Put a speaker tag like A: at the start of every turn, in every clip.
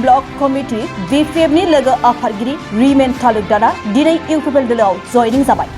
A: Block committee BPFनि लोगो आफादगिरि remain तालुकदारा दिनै इउपिपिएल दोलोआव जयनिं जाबाय।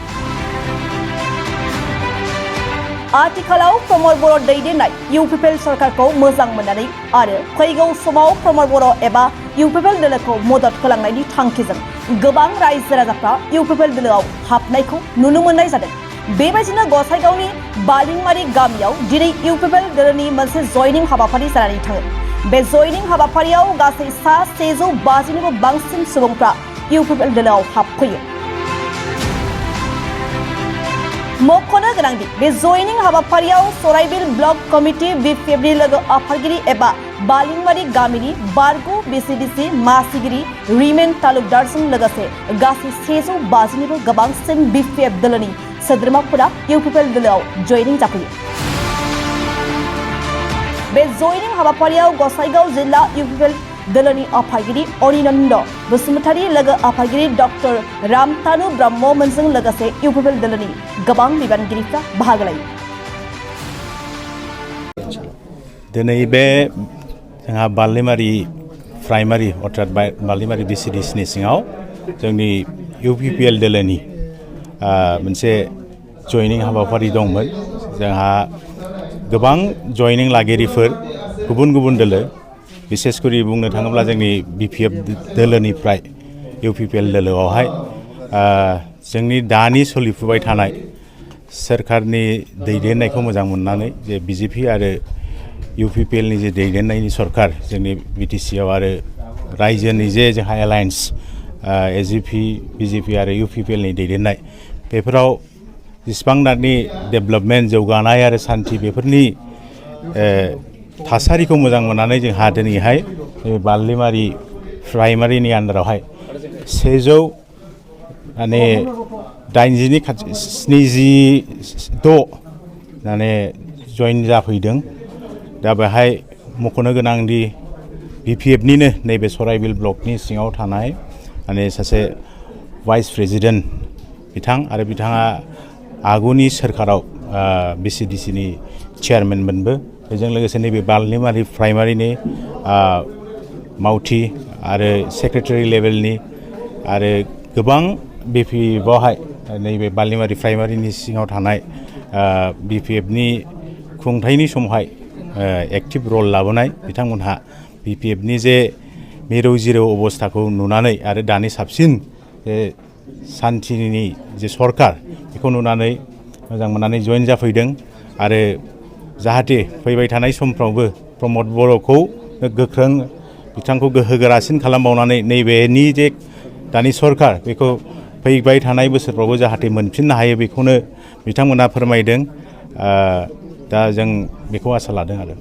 A: आथिखालाव प्रमद बर' दैदेननाय इउपिपिएल सरकारखौ मोजां मोननानै आरो फैगौ समाव प्रमद बर' एबा इउपिपिएल दोलोखौ मदद खालामनायनि थांखिजों गोबां रायजो राजाफ्रा इउपिपिएल दोलोआव हाबनायखौ नुनो मोननाय जादों। बेबायदिनो गसाइगावनि बालिंमारि गामियाव दिनै इउपिपिएल दोलोनि मोनसे जयनिं हाबाफारि जानानै थाङो। बे जयनिं हाबाफारियाव गासै 150निबो बांसिन सुबुंफ्रा इउपिपिएल दोलोआव हाबफैयो। मख'नो गोनांदि बे जयनिं हाबाफारियाव सराइबिल ब्लक कमिटि BPFनि लोगो आफादगिरि एबा बालिंमारि गामिनि बारगु BCDC मासिगिरि रिमेन तालुकदारजों लोगोसे गासै 150निबो गोबांसिन BPF दोलोनि सोद्रोमाफोरा इउपिपिएल दोलोआव जयनिं जाफैयो। बे जयनिं हाबाफारियाव गसाइगाव जिल्ला इउपिपिएल दोलोनि आफादगिरि अनिनन्द बसुमतारी लोगो आफादगिरि डक्टर रामतानु ब्रह्ममोनजों लोगोसे इउपिपिएल दोलोनि गोबां बिबानगिरिफ्रा बाहागो लायो।
B: दिनै बे जोंहा बालिमारि प्राइमारि अर्थात बालिमारि BCDCनि सिङाव जोंनि इउपिपिएल दोलोनि मोनसे जयनिं हाबाफारि दंमोन। जोंहा गोबां जयनिं लागिरिफोर गुबुन गुबुन दोलो बिसेसकरि बुंनो थाङोब्ला जोंनि BPF दोलोनिफ्राय इउपिपिएल दोलोआवहाय जोंनि दानि सोलिफुबाय थानाय सोरखारनि दैदेननायखौ मोजां मोननानै जे BJP आरो इउपिपिएलनि जे दैदेननायनि सरकार जोंनि BTCआव आरो रायजोनि जे जोंहा एलायन्स AGP BJP आरो इउपिपिएलनि दैदेननाय बेफोराव जेसेबांनाखि डेभेलपमेन्ट जौगानाय आरो सान्थि बेफोरनि थासारिखौ मोजां मोननानै जोंहा दिनैहाय बालिमारि प्राइमारिनि आन्दारावहाय 180नि खाथि 76 माने जइन जाफैदों। दा बेहाय मख'नो गोनांदि BPFनिनो नैबे सराइबिल ब्लकनि सिङाव थानाय माने सासे भाइस प्रेसिडेन्ट बिथां आरो बिथाङा आगुनि सोरखाराव BCDCनि चेयारमेनमोनबो। बेजों लोगोसे नैबे बालिमारि प्राइमारिनि मावथि आरो सेक्रेटारि लेभेलनि आरो गोबां BPFआवहाय नैबे बालिमारि प्राइमारिनि सिङाव थानाय BPFनि खुंथायनि समावहाय एक्टिभ रल लाबोनाय बिथांमोनहा BPFनि जे मिरौ जिरौ अबस्थाखौ नुनानै आरो दानि साबसिन जे सान्थिनि जे सरकार बेखौ नुनानै मोजां मोननानै जइन जाफैदों आरो जाहाथे फैबाय थानाय समफ्रावबो प्रमद बर'खौ गोख्रों बिथांखौ गोहोगोरासिन खालामबावनानै नैबेनि जे दानि सरकार बेखौ फैबाय थानाय बोसोरफ्रावबो जाहाथे मोनफिननो हायो बेखौनो बिथांमोना फोरमायदों। दा जों बेखौ आसा लादों आरो